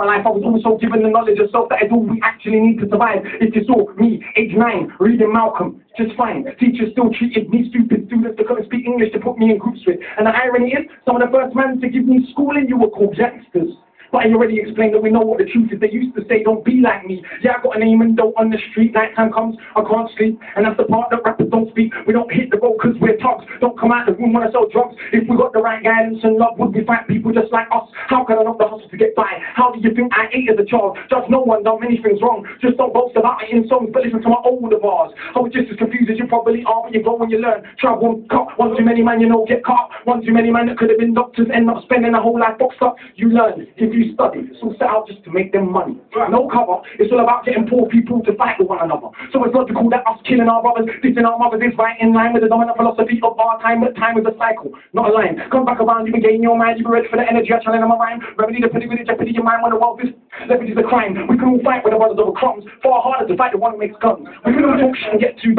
my life, I was also given the knowledge of self that is all we actually need to survive. If you saw me, age 9, reading Malcolm, just fine. Teachers still treated me stupid. Students that couldn't speak English to put me in groups with. And the irony is, some of the first men to give me schooling you were called youngsters. But I already explained that we know what the truth is. They used to say, don't be like me. Yeah, I got a name and dough on the street. Nighttime comes, I can't sleep. And that's the part that rappers don't speak. We don't hit the road because we're thugs. Don't come out the room when I sell drugs. If we got the right guidance and love, would we fight people just like us? How can I not the hustle to get by? How do you think I ate as a child? Judge no one, done many things wrong. Just don't boast about it in songs, but listen to my older bars. I was just as confused as you probably are, but you go when you learn. Travel and cut. One too many man, you know, get caught. One too many man that could have been doctors, end up spending a whole life boxed up. You learn if you study. It's all set out just to make them money. No cover. It's all about getting poor people to fight with one another. So it's logical that us killing our brothers, dissing our mothers is right in line with the dominant philosophy of our time, but time is a cycle, not a line. Come back around, you regain your mind, you be ready for the energy I channel in my rhyme. Remedy the pity with the jeopardy your mind when the world is levity is a crime. We can all fight with the brothers over crumbs. Far harder to fight the one who makes guns. We can all talk shit and get $2.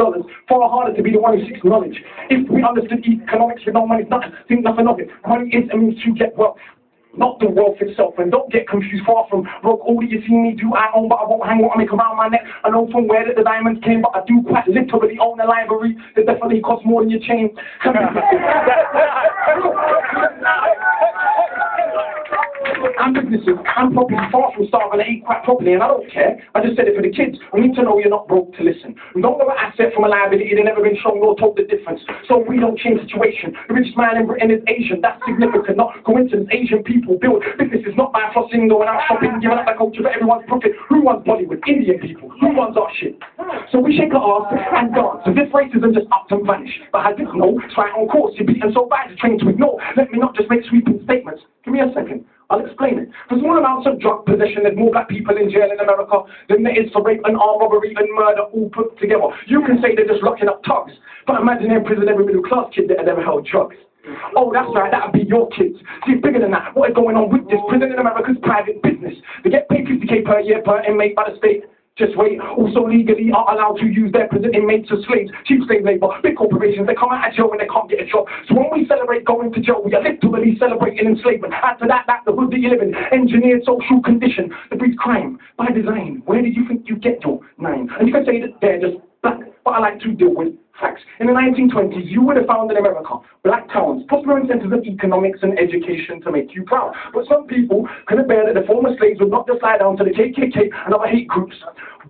Far harder to be the one who seeks knowledge. If we understood economics with no money, nothing, think nothing of it. Money is a means to get wealth, not the wealth itself. And don't get confused, far from broke. All that you see me do, I own, but I won't hang what I make around my neck. I know from where that the diamonds came, but I do quite literally own a library that definitely costs more than your chain. I'm businesses, I'm probably far from starving, I eat quite properly, and I don't care. I just said it for the kids. We need to know you're not broke to listen. We don't know an asset from a liability, they've never been shown nor told the difference. So we don't change the situation. The richest man in Britain is Asian, that's significant, not coincidence. Asian people build businesses not by flossing, going out shopping, giving up their culture for everyone's profit. Who runs Bollywood? Indian people. Who runs our shit? So we shake our ass and dance. So this racism just ups and vanished. But I didn't know, it's right on course. You're beaten so bad, you're trained to ignore. Let me not just make sweeping statements. Give me a second. I'll explain it. For small amounts of drug possession, there's more black people in jail in America than there is for rape and armed robbery and murder all put together. You can say they're just locking up thugs, but imagine in prison every middle class kid that had ever held drugs. Oh, that's right, that'd be your kids. See, it's bigger than that. What is going on with this? Prison in America's private business. They get paid $50K per year per inmate by the state. Just wait, also legally are allowed to use their prison inmates as slaves, cheap slave labor, big corporations, they come out of jail when they can't get a job. So when we celebrate going to jail, we are literally celebrating enslavement. Add to that, the hood that you live in, engineered social condition that breeds crime by design. Where did you think you get your 9? And you can say that they're just black, but I like to deal with facts. In the 1920s, you would have found in America black towns, prospering centers of economics and education to make you proud. But some people couldn't bear that the former slaves would not just lie down to the KKK and other hate groups,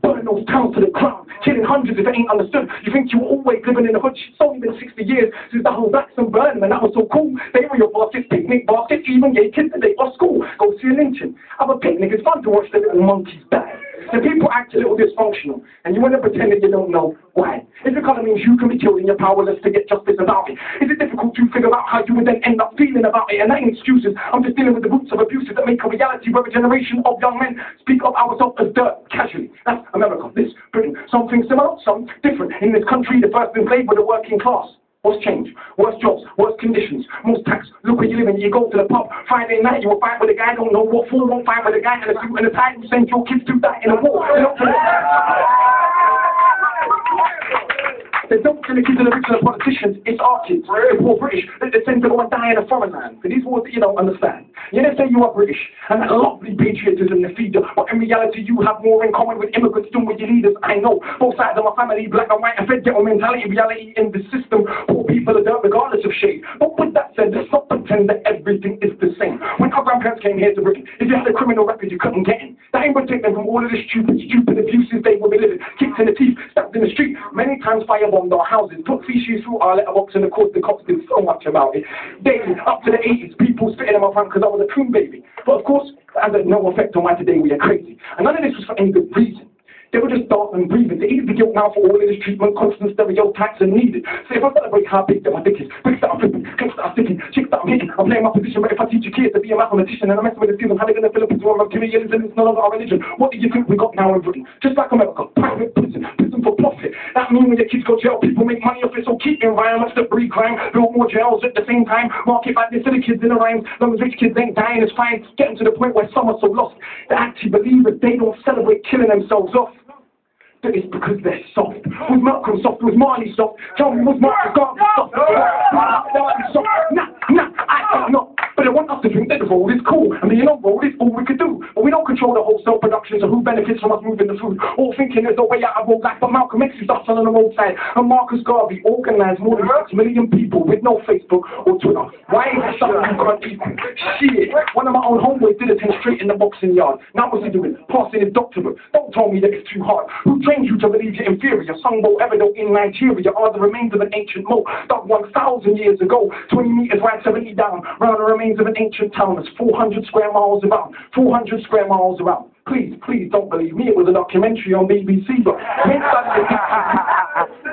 burn those towns to the ground, killing hundreds if it ain't understood. You think you were always living in the hood? It's only been 60 years since the whole blacks and Burnham, and that was so cool. They were your baskets, picnic baskets, even gay kids today off school. Go see a lynching. Have a picnic. It's fun to watch the little monkeys die. The people act a little dysfunctional, and you want to pretend that you don't know why. If the colour means you can be killed and you're powerless to get justice about it, is it difficult to figure out how you would then end up feeling about it? And that ain't excuses. I'm just dealing with the roots of abuses that make a reality where a generation of young men speak of ourselves as dirt, casually. That's America, this, Britain. Something similar, some different. In this country, the first enslaved were the working class. What's changed? Worse jobs, worse conditions, most tax. Look where you live in. You go to the pub Friday night, you will fight with a guy, don't know what for, won't fight with a guy in a suit and a tie, you send your kids to die in a war. They don't send the kids to the rich and the politicians, it's our kids, the poor British, that they send to go and die in a foreign land. For these words that you don't understand. You never say you are British, and that lovely patriotism they feed you, but in reality you have more in common with immigrants than with your leaders. I know, both sides of my family, black and white, and fed ghetto mentality, reality in the system, poor people are dirt regardless of shade. But with that said, let's not pretend that everything is the same. When our grandparents came here to Britain, if you had a criminal record you couldn't get in. That ain't protect them from all of the stupid abuses they will be living, kicked in the teeth, stabbed in the street, many times firebombed our houses, put feces through our letterbox, and of course the cops did so much about it. Daily, up to the 80s, people spitting in my front because I was a coon baby. But of course, that had no effect on my today, we are crazy. And none of this was for any good reason. They were just dark and breathing. They eat the guilt now for all of this treatment, constant stereotypes are needed. So if I celebrate how big that my dick is, bricks that I'm flipping, clicks that I'm sticking, chicks that I'm hitting, I'm playing my position. But if I teach your kids to be a mathematician and I'm messing with the skills, how are they going to fill up into a materialism? It's no longer our religion. What do you think we got now in Britain? Just like America, private prison for profit. That means when your kids go to jail, people make money off it. So keep environments that breed crime, build more jails at the same time, market like this to the kids in the rhymes. Long as rich kids ain't dying, it's fine. Getting to the point where some are so lost, they actually believe that they don't celebrate killing themselves off. It's because they're soft. Was Malcolm soft? Was Marley soft? Tell me, was Marcus Garvey soft? Nah, I don't know. But they want us to think that the road is cool, and being on road is all we could do. But we don't control the wholesale production, so who benefits from us moving the food? All thinking there's no way out of road life, but Malcolm X is us on the roadside, and Marcus Garvey organised more than 6 million people with no Facebook or Twitter. Why is it something you can't equal? Shit, one of my own homeboys did attend straight in the boxing yard. Now what's he doing? Passing his doctorate. Don't tell me that it's too hard. Who trained you to believe you're inferior? Songbo Evident in Nigeria are the remains of an ancient moat dug 1,000 years ago, 20 meters wide, 70 down, round the remains of an ancient town that's 400 square miles around. 400 square miles around. Please, please don't believe me. It was a documentary on BBC, but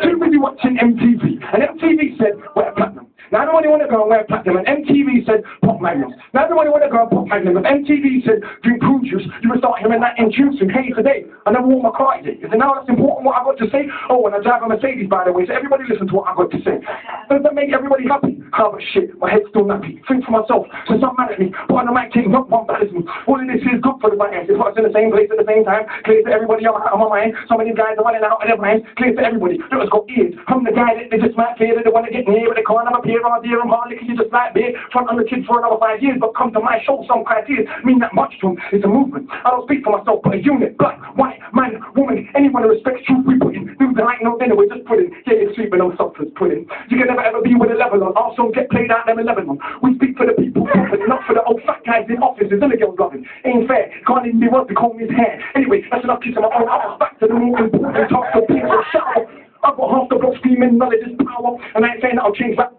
too busy watching MTV, and MTV said, wear platinum. Now everybody want to go and wear platinum, and MTV said, pop magnums. Now everybody want to go and pop magnum, and MTV said, drink prune juice. You would start hearing that in juice and hey today. I never wore my car today. Is it now that's important what I got to say? Oh, and I drive a Mercedes, by the way, so everybody listen to what I got to say. Does that make everybody happy? Oh, but shit, my head's still nappy. Think for myself, so some mad at me, but on the mic king, not one bad as me. All of this is good for the minds. It puts us in the same place at the same time, clear to everybody on my mind. Some of these guys are running out of their minds, clear to everybody. Let's go ears. I'm the guy that they just might clear that they want to get near, but they can't. I'm up here, I'm dear, I'm hardly, you just like beer, front on the kid for another 5 years, but come to my show, some criteria mean that much to them. It's a movement. I don't speak for myself, but a unit, black, white, man, woman, anyone who respects truth, we put in. News that ain't no dinner, we're just putting. Yeah, you're sweeping on substance, putting. You can never ever be with a level on. Our songs get played out them in Lebanon. We speak for the people, not for the old fat guys in offices and the girls loving. Ain't fair. Can't even be worth to comb his hair. Anyway, that's enough kissing my own house. Back to the more important talk of people shower. I've got half the block screaming knowledge is power, and I ain't saying that I'll change back.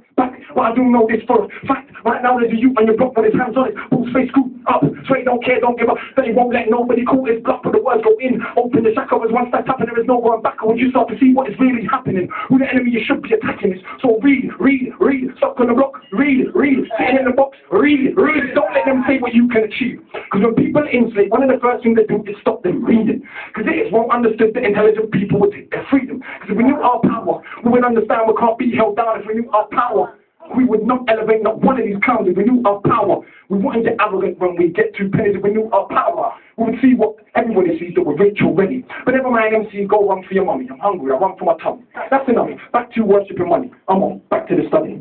But I do know this for a fact. Right now there's a youth on your block with his hands on it. Boots face screwed up. So he don't care, don't give up. Then he won't let nobody call his bluff, but the words go in. Open the sack up as once that's happened, there is no going back. When you start to see what is really happening, who the enemy you should be attacking is. So read. Stuck on the block, read. Sitting in the box, read. Don't let them say what you can achieve. Because when people insulate, one of the first things they do is stop them reading. Because it is well understood that intelligent people would take their freedom. Because if we knew our power, we would understand we can't be held down. If we knew our power, we would not elevate not one of these clowns. If we knew our power, we wouldn't get arrogant when we get too pennies. If we knew our power, we would see what everybody sees, that we're rich already. But never mind, MC, go run for your money. I'm hungry, I run for my tummy. That's enough. Back to worshipping money. I'm on. Back to the study.